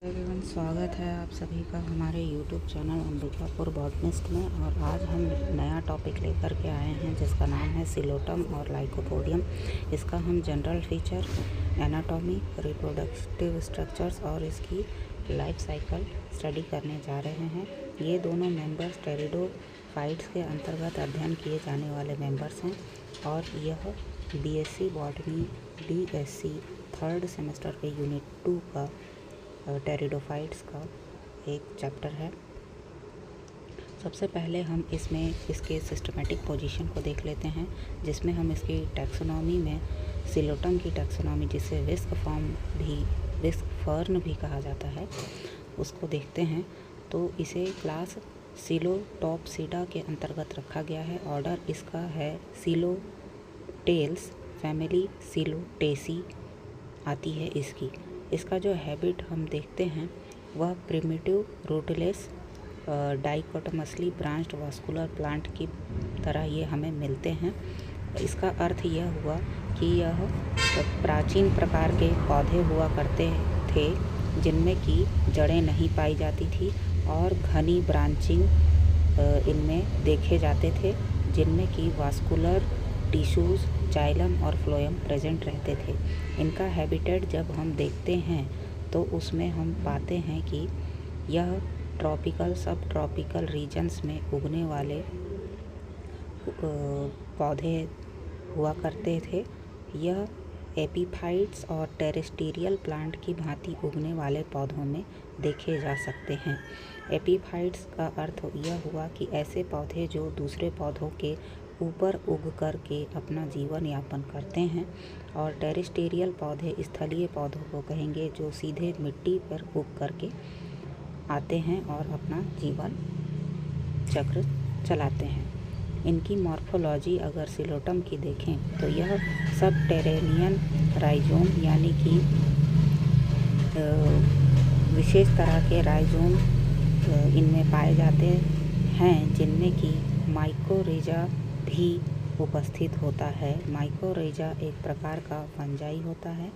Everyone, स्वागत है आप सभी का हमारे YouTube चैनल अंबिकापुर बॉटनिस्ट में। और आज हम नया टॉपिक लेकर के आए हैं जिसका नाम है सिलोटम और लाइकोपोडियम। इसका हम general feature, anatomy, reproductive structures और इसकी लाइफ साइकिल स्टडी करने जा रहे हैं। ये दोनों मेंबर्स टेरिडोफाइट्स के अंतर्गत अध्ययन किए जाने वाले मेंबर्स हैं और यह BSc botany DSc third semester के यूनिट 2 का टेरिडोफाइट्स का एक चैप्टर है। सबसे पहले हम इसमें इसके सिस्टमेटिक पोजीशन को देख लेते हैं, जिसमें हम इसकी टैक्सोनॉमी में सिलोटम की टैक्सोनॉमी, जिसे विस्क फर्न भी कहा जाता है, उसको देखते हैं। तो इसे क्लास सिलोटॉप्सिडा के अंतर्गत रखा गया है। ऑर्डर इसका है सिलोटेल्स, फैमिली सिलोटेसी आती है इसकी। इसका जो हैबिट हम देखते हैं वह primitive rootless dichotomously branched vascular plant की तरह ये हमें मिलते हैं। इसका अर्थ यह हुआ कि यह प्राचीन प्रकार के पौधे हुआ करते थे जिनमें की जड़ें नहीं पाई जाती थी और घनी ब्रांचिंग इनमें देखे जाते थे, जिनमें की वास्कुलर टिश्यूज़, जाइलम और फ्लोएम प्रेजेंट रहते थे। इनका हैबिटेट जब हम देखते हैं तो उसमें हम पाते हैं कि यह ट्रॉपिकल, सब ट्रॉपिकल रीजन्स में उगने वाले पौधे हुआ करते थे। यह एपीफाइट्स और टेरेस्टेरियल प्लांट की भांति उगने वाले पौधों में देखे जा सकते हैं। एपीफाइट्स का अर्थ यह हुआ कि ऐसे पौधे जो दूसरे पौधों के ऊपर उग कर के अपना जीवन यापन करते हैं, और टेरेस्टेरियल पौधे स्थलीय पौधों को कहेंगे जो सीधे मिट्टी पर उग करके आते हैं और अपना जीवन चक्र चलाते हैं। इनकी मॉर्फोलॉजी अगर सिलोटम की देखें तो यह सबटेरेनियन राइजोम यानी कि विशेष तरह के राइजोम इनमें पाए जाते हैं, जिनमें कि माइकोरेजा भी उपस्थित होता है। माइकोरेजा एक प्रकार का फंजाई होता है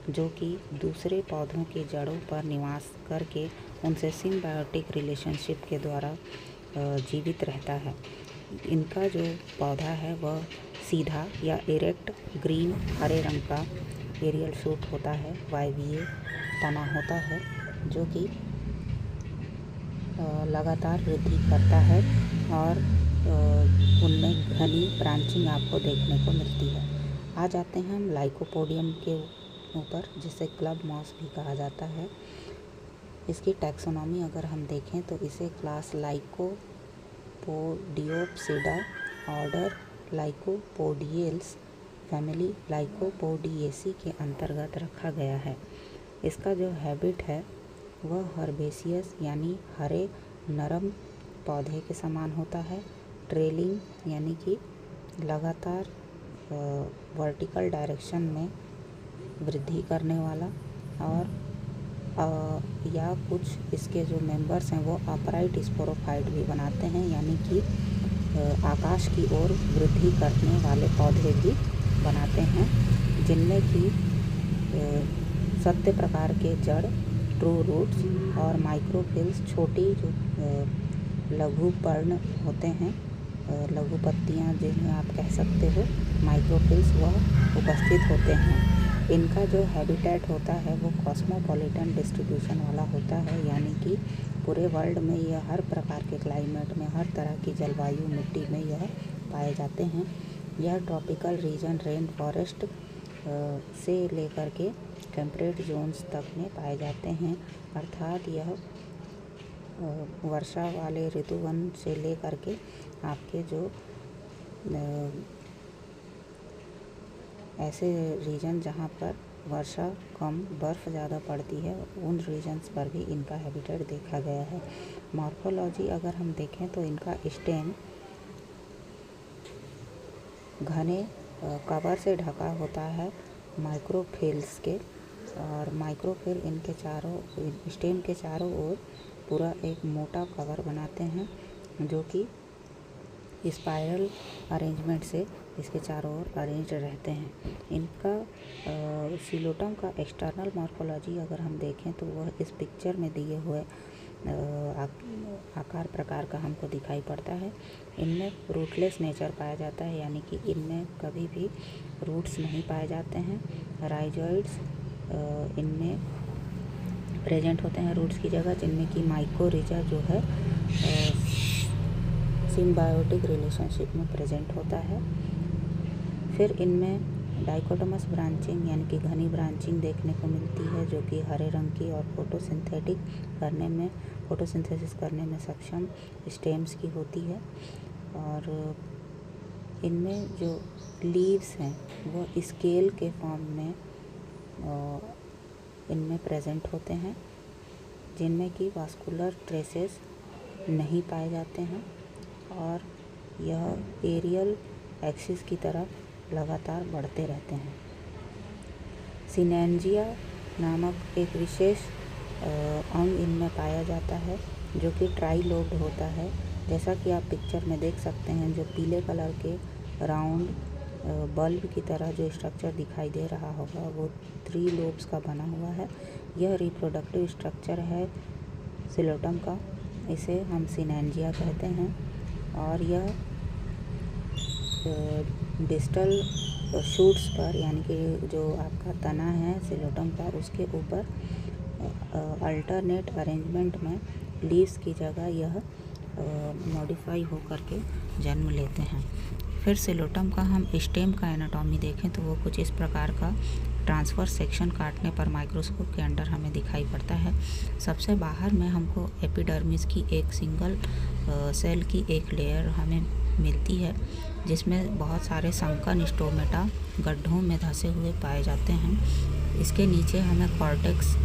जो कि दूसरे पौधों के जड़ों पर निवास करके उनसे सिम्बायोटिक रिलेशनशिप के द्वारा जीवित रहता है। इनका जो पौधा है वह सीधा या इरेक्ट ग्रीन हरे रंग का एरियल शूट होता है, वायवीय तना होता है, जो कि लगातार वृद्धि करता है और उनमें घनी ब्रांचिंग आपको देखने को मिलती है। आ जाते हैं हम लाइकोपोडियम के ऊपर, जिसे क्लब मॉस भी कहा जाता है। इसकी टैक्सोनॉमी अगर हम देखें तो इसे क्लास लाइकोपोडियोप्सिडा, ऑर्डर लाइकोपोडियल्स, फैमिली लाइकोपोडिएसी के अंतर्गत रखा गया है। इसका जो हैबिट है वह हर्बेसियस यानी हरे नरम पौधे के समान होता है। ट्रेलिंग यानी कि लगातार वर्टिकल डायरेक्शन में वृद्धि करने वाला, और या कुछ इसके जो मेंबर्स हैं वो अपराइट स्पोरोफाइट भी बनाते हैं, यानी कि आकाश की ओर वृद्धि करने वाले पौधे भी बनाते हैं, जिनमें कि सत्य प्रकार के जड़, ट्रू रूट्स और माइक्रोफिल्स, छोटी जो लघु पर्ण होते हैं, लघु पत्तियाँ जिन्हें आप कह सकते हो, माइक्रोफिल्स, वह उपस्थित होते हैं। इनका जो हैबिटेट होता है वो कॉस्मोपॉलिटन डिस्ट्रीब्यूशन वाला होता है, यानी कि पूरे वर्ल्ड में यह हर प्रकार के क्लाइमेट में, हर तरह की जलवायु मिट्टी में यह पाए जाते हैं। यह ट्रॉपिकल रीजन रेन फॉरेस्ट से लेकर के टेम्परेट जोन्स तक में पाए जाते हैं, अर्थात यह वर्षा वाले ऋतुवन से लेकर के आपके जो ऐसे रीजन जहाँ पर वर्षा कम, बर्फ़ ज़्यादा पड़ती है, उन रीजन्स पर भी इनका हैबिटेट देखा गया है। मॉर्फोलॉजी अगर हम देखें तो इनका स्टेम घने कवर से ढका होता है माइक्रोफिल्स के, और माइक्रोफिल इनके स्टेम के चारों ओर पूरा एक मोटा कवर बनाते हैं, जो कि स्पाइरल अरेंजमेंट से इसके चारों ओर अरेंज रहते हैं। इनका सिलोटम का एक्सटर्नल मॉर्फोलॉजी अगर हम देखें तो वह इस पिक्चर में दिए हुए आकार प्रकार का हमको दिखाई पड़ता है। इनमें रूटलेस नेचर पाया जाता है, यानी कि इनमें कभी भी रूट्स नहीं पाए जाते हैं। राइजोइड्स इनमें प्रेजेंट होते हैं रूट्स की जगह, जिनमें कि माइकोरिजा जो है सिम्बायोटिक रिलेशनशिप में प्रेजेंट होता है। फिर इनमें डाइकोटोमस ब्रांचिंग यानी कि घनी ब्रांचिंग देखने को मिलती है, जो कि हरे रंग की और फोटोसिंथेसिस करने में सक्षम स्टेम्स की होती है। और इनमें जो लीव्स हैं वो स्केल के फॉर्म में इनमें प्रेजेंट होते हैं, जिनमें कि वास्कुलर ट्रेसेस नहीं पाए जाते हैं और यह एरियल एक्सिस की तरफ लगातार बढ़ते रहते हैं। सिनेंजिया नामक एक विशेष अंग इनमें पाया जाता है, जो कि ट्राइलोब्ड होता है। जैसा कि आप पिक्चर में देख सकते हैं, जो पीले कलर के राउंड बल्ब की तरह जो स्ट्रक्चर दिखाई दे रहा होगा वो 3 लोब्स का बना हुआ है। यह रिप्रोडक्टिव स्ट्रक्चर है सिलोटम का, इसे हम सिनेंजिया कहते हैं। और यह डिस्टल शूट्स पर, यानी कि जो आपका तना है सिलोटम का, उसके ऊपर अल्टरनेट अरेंजमेंट में लीव्स की जगह यह मॉडिफाई हो करके जन्म लेते हैं। फिर सिलोटम का हम स्टेम का एनाटॉमी देखें तो वो कुछ इस प्रकार का ट्रांसफर सेक्शन काटने पर माइक्रोस्कोप के अंडर हमें दिखाई पड़ता है। सबसे बाहर में हमको एपिडर्मिस की एक सिंगल सेल की एक लेयर हमें मिलती है, जिसमें बहुत सारे संकन स्टोमेटा गड्ढों में धंसे हुए पाए जाते हैं। इसके नीचे हमें कॉर्टेक्स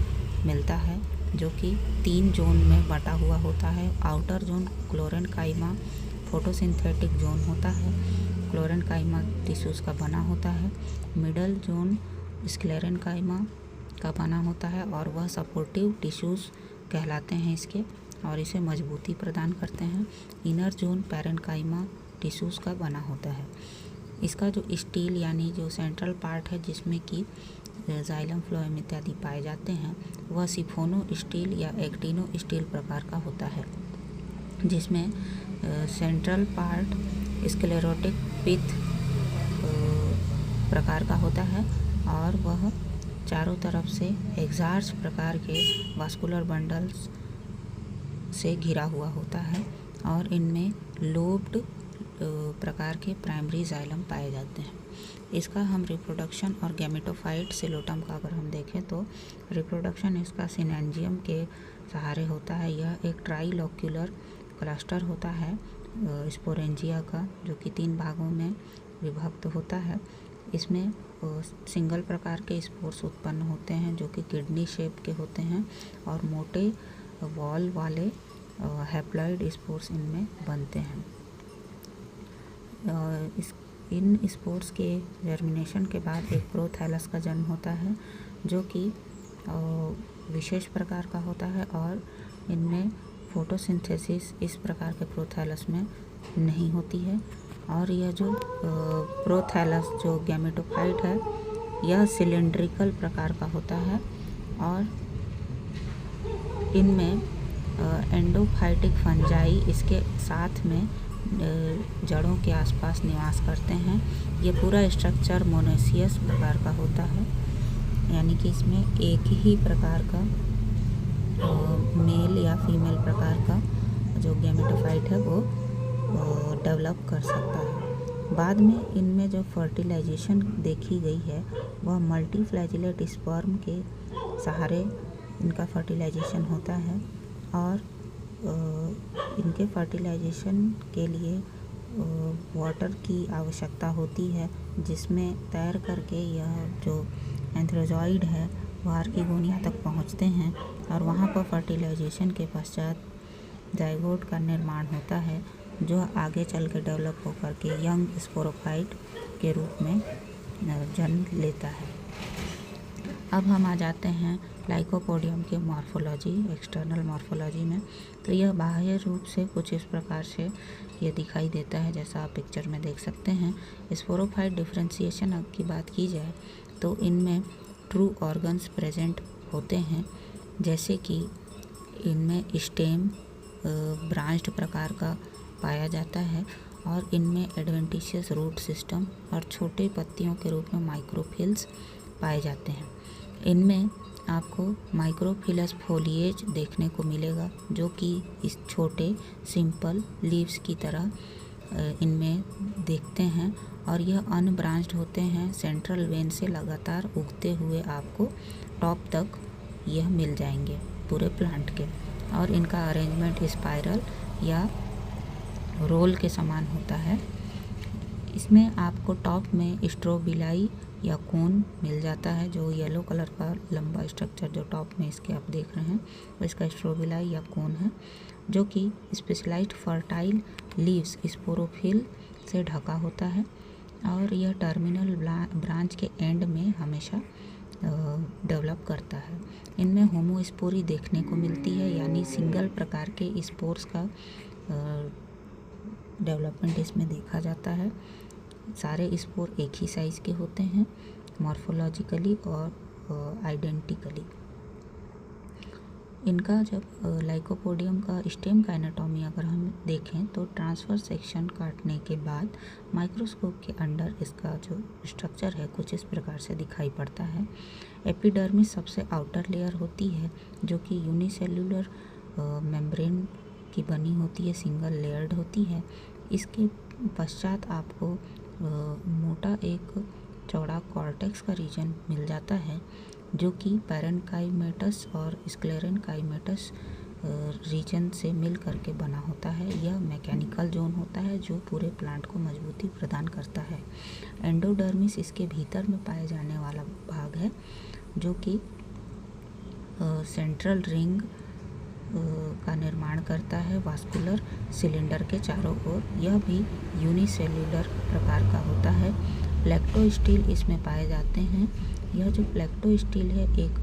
मिलता है, जो कि 3 जोन में बटा हुआ होता है। Outer zone chlorenchyma photosynthetic zone होता है, क्लोरेनकाइमा टिश्यूज़ का बना होता है। मिडल जोन स्क्लेरेनकाइमा का बना होता है और वह सपोर्टिव टिश्यूज़ कहलाते हैं इसके, और इसे मजबूती प्रदान करते हैं। इनर जोन पैरेनकाइमा टिश्यूज़ का बना होता है। इसका जो स्टील यानी जो सेंट्रल पार्ट है, जिसमें कि जाइलम फ्लोएम इत्यादि पाए जाते हैं, वह सिफोनो स्टील या एक्टिनो स्टील प्रकार का होता है, जिसमें सेंट्रल पार्ट स्क्लेरोटिक पिथ प्रकार का होता है और वह चारों तरफ से एग्जार्च प्रकार के वास्कुलर बंडल्स से घिरा हुआ होता है और इनमें लोब्ड प्रकार के प्राइमरी जाइलम पाए जाते हैं। इसका हम रिप्रोडक्शन और गैमेटोफाइट सिलोटम का अगर हम देखें तो रिप्रोडक्शन इसका सिनेंजियम के सहारे होता है। यह एक ट्राइलोक्यूलर क्लस्टर होता है स्पोरेंजिया का, जो कि 3 भागों में विभक्त होता है। इसमें सिंगल प्रकार के स्पोर्स उत्पन्न होते हैं, जो कि किडनी शेप के होते हैं और मोटे वॉल वाले हैप्लॉइड स्पोर्स इनमें बनते हैं। इन स्पोर्स के जर्मिनेशन के बाद एक प्रोथैलस का जन्म होता है, जो कि विशेष प्रकार का होता है और इनमें फोटोसिंथेसिस इस प्रकार के प्रोथैलस में नहीं होती है। और यह जो प्रोथैलस जो गैमेटोफाइट है, यह सिलेंड्रिकल प्रकार का होता है और इनमें एंडोफाइटिक फंजाई इसके साथ में जड़ों के आसपास निवास करते हैं। ये पूरा स्ट्रक्चर मोनेसियस प्रकार का होता है, यानी कि इसमें एक ही प्रकार का मेल या फीमेल प्रकार का जो गैमेटोफाइट है वो डेवलप कर सकता है। बाद में इनमें जो फर्टिलाइजेशन देखी गई है वह मल्टीफ्लैजिलेट स्पर्म के सहारे इनका फर्टिलाइजेशन होता है और इनके फर्टिलाइजेशन के लिए वाटर की आवश्यकता होती है, जिसमें तैर करके यह जो एंथ्रोजॉइड है वह आर्किगोनिया तक पहुंचते हैं और वहां पर फर्टिलाइजेशन के पश्चात जाइगोट का निर्माण होता है, जो आगे चल के डेवलप होकर के यंग स्पोरोफाइट के रूप में जन्म लेता है। अब हम आ जाते हैं लाइकोपोडियम के मॉर्फोलॉजी, एक्सटर्नल मॉर्फोलॉजी में, तो यह बाह्य रूप से कुछ इस प्रकार से ये दिखाई देता है, जैसा आप पिक्चर में देख सकते हैं। स्पोरोफाइट डिफरेंशिएशन की बात की जाए तो इनमें ट्रू ऑर्गन्स प्रेजेंट होते हैं, जैसे कि इनमें स्टेम ब्रांच्ड प्रकार का पाया जाता है और इनमें एडवेंटिशियस रूट सिस्टम और छोटे पत्तियों के रूप में माइक्रोफिल्स पाए जाते हैं। इनमें आपको माइक्रोफिलस फोलिएज देखने को मिलेगा, जो कि इस छोटे सिंपल लीव्स की तरह इनमें देखते हैं और यह अनब्रांच्ड होते हैं। सेंट्रल वेन से लगातार उगते हुए आपको टॉप तक यह मिल जाएंगे पूरे प्लांट के, और इनका अरेंजमेंट स्पाइरल या रोल के समान होता है। इसमें आपको टॉप में स्ट्रोबिलाई या कोन मिल जाता है, जो येलो कलर का लंबा स्ट्रक्चर जो टॉप में इसके आप देख रहे हैं वो इसका स्ट्रोबिलाई या कोन है, जो कि स्पेशलाइज्ड फर्टाइल लीव्स स्पोरोफिल से ढका होता है और यह टर्मिनल ब्रांच के एंड में हमेशा डेवलप करता है। इनमें होमोस्पोरी देखने को मिलती है, यानी सिंगल प्रकार के स्पोर्स का डेवलपमेंट इसमें देखा जाता है। सारे स्पोर एक ही साइज़ के होते हैं मॉर्फोलॉजिकली और आइडेंटिकली। इनका जब लाइकोपोडियम का स्टेम का एनाटॉमी अगर हम देखें तो ट्रांसफर सेक्शन काटने के बाद माइक्रोस्कोप के अंडर इसका जो स्ट्रक्चर है कुछ इस प्रकार से दिखाई पड़ता है। एपिडर्मिस सबसे आउटर लेयर होती है, जो कि यूनिसेल्युलर मेम्ब्रेन की बनी होती है, सिंगल लेयर्ड होती है। इसके पश्चात आपको मोटा एक चौड़ा कॉर्टेक्स का रीजन मिल जाता है, जो कि पैरेन्काइमेटस और स्क्लेरेन्काइमेटस रीजन से मिल करके बना होता है। यह मैकेनिकल जोन होता है जो पूरे प्लांट को मजबूती प्रदान करता है। एंडोडर्मिस इसके भीतर में पाए जाने वाला भाग है, जो कि सेंट्रल रिंग का निर्माण करता है वास्कुलर सिलेंडर के चारों ओर। यह भी यूनिसेल्युलर प्रकार का होता है। प्लेक्टोस्टील इसमें पाए जाते हैं। यह जो प्लेक्टोस्टील है एक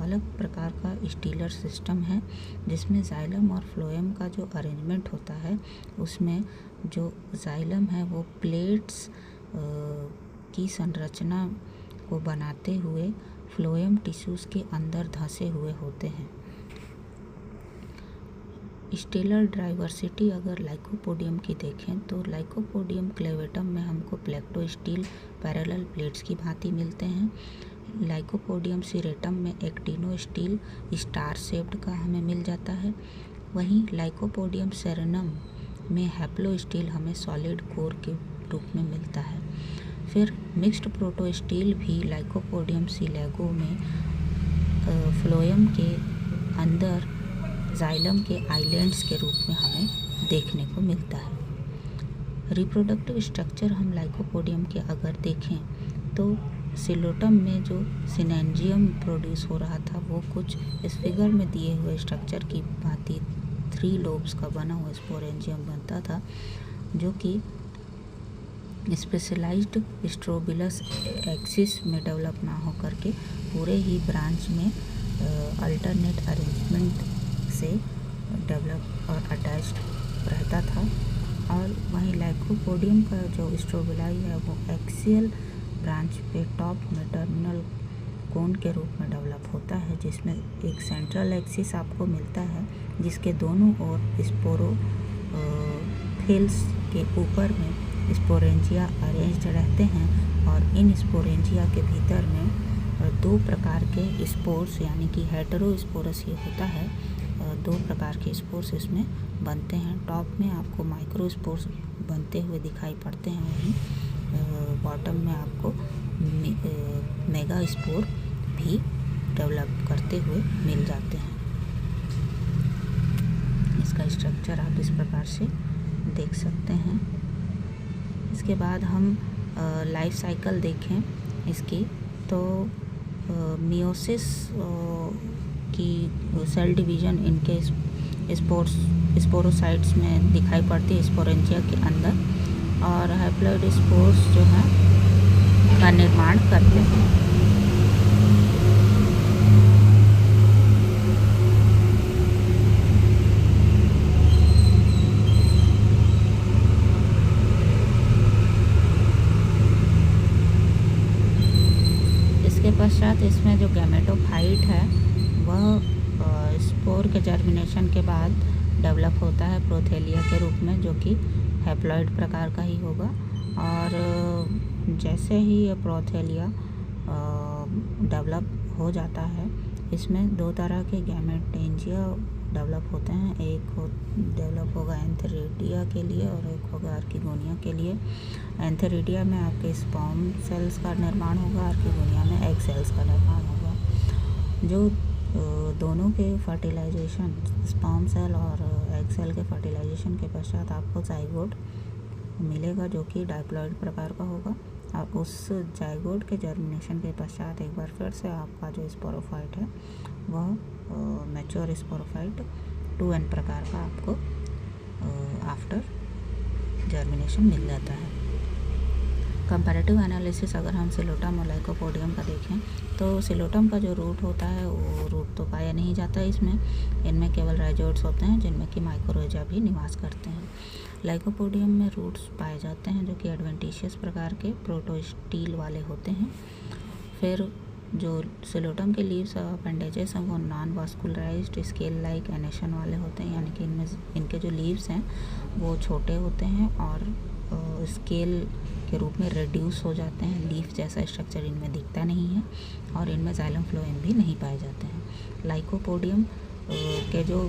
अलग प्रकार का स्टीलर सिस्टम है, जिसमें जाइलम और फ्लोएम का जो अरेंजमेंट होता है उसमें जो जाइलम है वो प्लेट्स की संरचना को बनाते हुए फ्लोएम टिश्यूज़ के अंदर धंसे हुए होते हैं। स्टेलर डाइवर्सिटी अगर लाइकोपोडियम की देखें तो लाइकोपोडियम क्लेवेटम में हमको प्लेक्टोस्टील पैरेलल प्लेट्स की भांति मिलते हैं। लाइकोपोडियम सिरेटम में एक्टिनोस्टील स्टार शेप्ड का हमें मिल जाता है। वहीं लाइकोपोडियम सेरेनम में हैप्लोस्टील हमें सॉलिड कोर के रूप में मिलता है। फिर मिक्स्ड प्रोटोस्टील भी लाइकोपोडियम सिलेगो में फ्लोएम के अंदर जाइलम के आइलैंड्स के रूप में हमें देखने को मिलता है। रिप्रोडक्टिव स्ट्रक्चर हम लाइकोपोडियम के अगर देखें तो सिलोटम में जो सिनेंजियम प्रोड्यूस हो रहा था वो कुछ इस फिगर में दिए हुए स्ट्रक्चर की भांति 3 लोब्स का बना हुआ स्पोरेंजियम बनता था, जो कि स्पेशलाइज्ड स्ट्रोबिलस एक्सिस में डेवलप ना हो करके पूरे ही ब्रांच में अल्टरनेट अरेंजमेंट से डेवलप और अटैच्ड रहता था। और वहीं लाइकोपोडियम का जो स्ट्रोबिलाई है वो एक्सियल ब्रांच पे टॉप में टर्मिनल कोन के रूप में डेवलप होता है, जिसमें एक सेंट्रल एक्सिस आपको मिलता है जिसके दोनों ओर स्पोरोफिल्स के ऊपर में स्पोरेंजिया अरेंज्ड रहते हैं और इन स्पोरेंजिया के भीतर में 2 प्रकार के स्पोर्स यानी कि हेटेरोस्पोरस ये होता है। 2 प्रकार के स्पोर्स इसमें बनते हैं। टॉप में आपको माइक्रोस्पोर्स बनते हुए दिखाई पड़ते हैं, वहीं बॉटम में आपको मेगा स्पोर भी डेवलप करते हुए मिल जाते हैं। इसका स्ट्रक्चर आप इस प्रकार से देख सकते हैं। इसके बाद हम लाइफ साइकिल देखें इसकी तो मियोसिस की सेल डिवीज़न इनके स्पोरोसाइट्स में दिखाई पड़ती है स्पोरेंजिया के अंदर, और हैप्लॉइड स्पोर्स जो हैं का निर्माण करते हैं। स्पोर के जर्मिनेशन के बाद डेवलप होता है प्रोथेलिया के रूप में, जो कि हैप्लॉइड प्रकार का ही होगा। और जैसे ही ये प्रोथेलिया डेवलप हो जाता है, इसमें दो तरह के गैमेटेंजिया डेवलप होते हैं। एक डेवलप होगा एंथेरिडिया के लिए और एक होगा आर्किगोनिया के लिए। एंथेरिडिया में आपके स्पर्म सेल्स का निर्माण होगा, आर्किगोनिया में एग सेल्स का निर्माण होगा। जो दोनों के फर्टिलाइजेशन, स्पर्म सेल और एग सेल के फर्टिलाइजेशन के पश्चात आपको जाइगोट मिलेगा, जो कि डाइप्लॉइड प्रकार का होगा। और उस जाइगोट के जर्मिनेशन के पश्चात एक बार फिर से आपका जो स्पोरोफाइट है वह मैच्योर स्पोरोफाइट 2n प्रकार का आपको आफ्टर जर्मिनेशन मिल जाता है। कंपैरेटिव एनालिसिस अगर हम सिलोटम और लाइकोपोडियम का देखें तो सिलोटम का जो रूट होता है वो रूट तो पाया नहीं जाता इसमें। इनमें केवल राइजोइड्स होते हैं जिनमें कि माइक्रोरहिजा भी निवास करते हैं। लाइकोपोडियम में रूट्स पाए जाते हैं जो कि एडवेंटिशियस प्रकार के प्रोटोस्टील वाले होते हैं। फिर जो सिलोटम के लीव्स और अपेंडेजेस हैं वो नॉन वास्कुलराइज्ड स्केल लाइक एनेशन वाले होते हैं, यानी कि इनमें इनके जो लीव्स हैं वो छोटे होते हैं और स्केल के रूप में रिड्यूस हो जाते हैं। लीफ जैसा स्ट्रक्चर इनमें दिखता नहीं है और इनमें जाइलम फ्लोएम भी नहीं पाए जाते हैं। लाइकोपोडियम के जो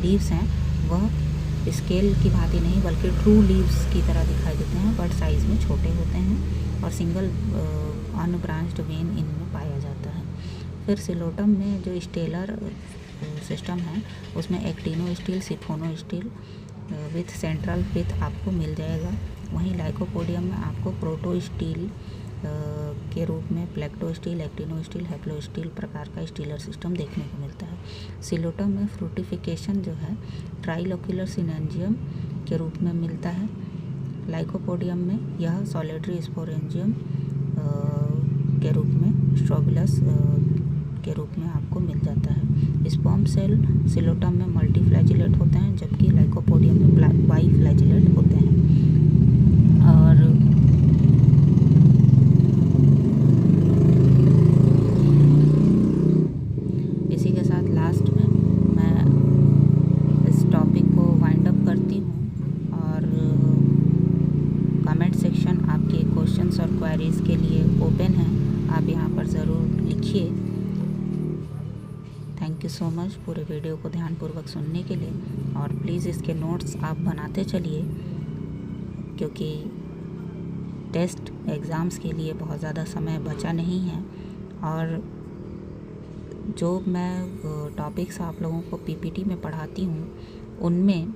लीव्स हैं वह स्केल की भांति नहीं बल्कि ट्रू लीव्स की तरह दिखाई देते हैं, बट साइज़ में छोटे होते हैं और सिंगल अनब्रांच्ड वेन इनमें पाया जाता है। फिर सिलोटम में जो स्टेलर सिस्टम है उसमें एक्टिनोस्टील, सिफोनोस्टील विथ सेंट्रल पिथ आपको मिल जाएगा। वहीं लाइकोपोडियम में आपको प्रोटोस्टील के रूप में प्लेक्टोस्टील, एक्टिनोस्टील, हैप्लोस्टील प्रकार का स्टीलर सिस्टम देखने को मिलता है। सिलोटम में फ्रूटिफिकेशन जो है ट्राइलोक्यूलर सिनेंजियम के रूप में मिलता है। लाइकोपोडियम में यह सॉलिडरी स्पोरेंजियम के रूप में, स्ट्रोबिलस के रूप में आपको मिल जाता है। स्पर्म सेल सिलोटम में मल्टीफ्लैजिलेट होते हैं जबकि लाइकोपोडियम में बाईफ्लैजिलेट होते हैं। और इसी के साथ लास्ट में मैं इस टॉपिक को वाइंड अप करती हूँ और कमेंट सेक्शन आपके क्वेश्चंस और क्वेरीज़ के लिए ओपन है, आप यहाँ पर ज़रूर लिखिए। थैंक यू सो मच पूरे वीडियो को ध्यानपूर्वक सुनने के लिए। और प्लीज़ इसके नोट्स आप बनाते चलिए क्योंकि टेस्ट एग्ज़ाम्स के लिए बहुत ज़्यादा समय बचा नहीं है। और जो मैं टॉपिक्स आप लोगों को पीपीटी में पढ़ाती हूँ उनमें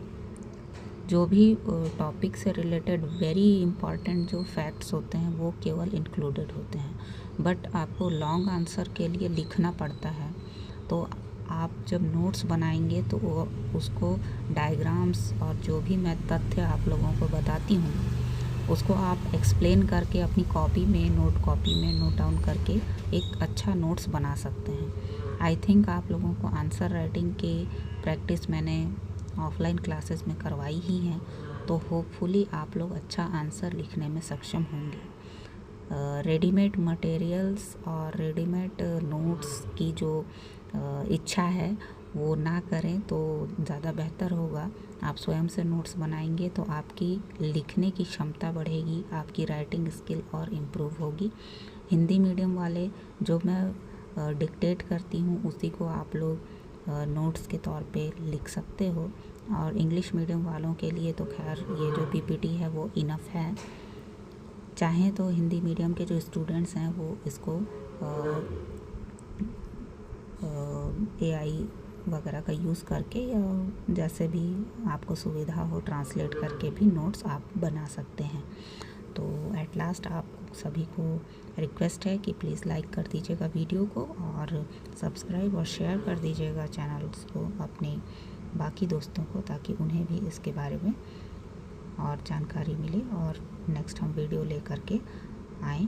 जो भी टॉपिक से रिलेटेड वेरी इम्पॉर्टेंट जो फैक्ट्स होते हैं वो केवल इंक्लूडेड होते हैं, बट आपको लॉन्ग आंसर के लिए लिखना पड़ता है। तो आप जब नोट्स बनाएंगे तो वो उसको डायग्राम्स और जो भी मैं तथ्य आप लोगों को बताती हूँ उसको आप एक्सप्लेन करके अपनी कॉपी में, नोट कॉपी में नोट डाउन करके एक अच्छा नोट्स बना सकते हैं। आई थिंक आप लोगों को आंसर राइटिंग के प्रैक्टिस मैंने ऑफलाइन क्लासेस में करवाई ही है, तो होपफुली आप लोग अच्छा आंसर लिखने में सक्षम होंगे। रेडीमेड मटेरियल्स और रेडीमेड नोट्स की जो इच्छा है वो ना करें तो ज़्यादा बेहतर होगा। आप स्वयं से नोट्स बनाएंगे तो आपकी लिखने की क्षमता बढ़ेगी, आपकी राइटिंग स्किल और इम्प्रूव होगी। हिंदी मीडियम वाले जो मैं डिक्टेट करती हूँ उसी को आप लोग नोट्स के तौर पे लिख सकते हो, और इंग्लिश मीडियम वालों के लिए तो खैर ये जो पीपीटी है वो इनफ है। चाहें तो हिंदी मीडियम के जो स्टूडेंट्स हैं वो इसको AI वगैरह का यूज़ करके या जैसे भी आपको सुविधा हो ट्रांसलेट करके भी नोट्स आप बना सकते हैं। तो एट लास्ट आप सभी को रिक्वेस्ट है कि प्लीज़ लाइक कर दीजिएगा वीडियो को और सब्सक्राइब और शेयर कर दीजिएगा चैनल्स को अपने बाकी दोस्तों को, ताकि उन्हें भी इसके बारे में और जानकारी मिले और नेक्स्ट हम वीडियो ले करके आएँ।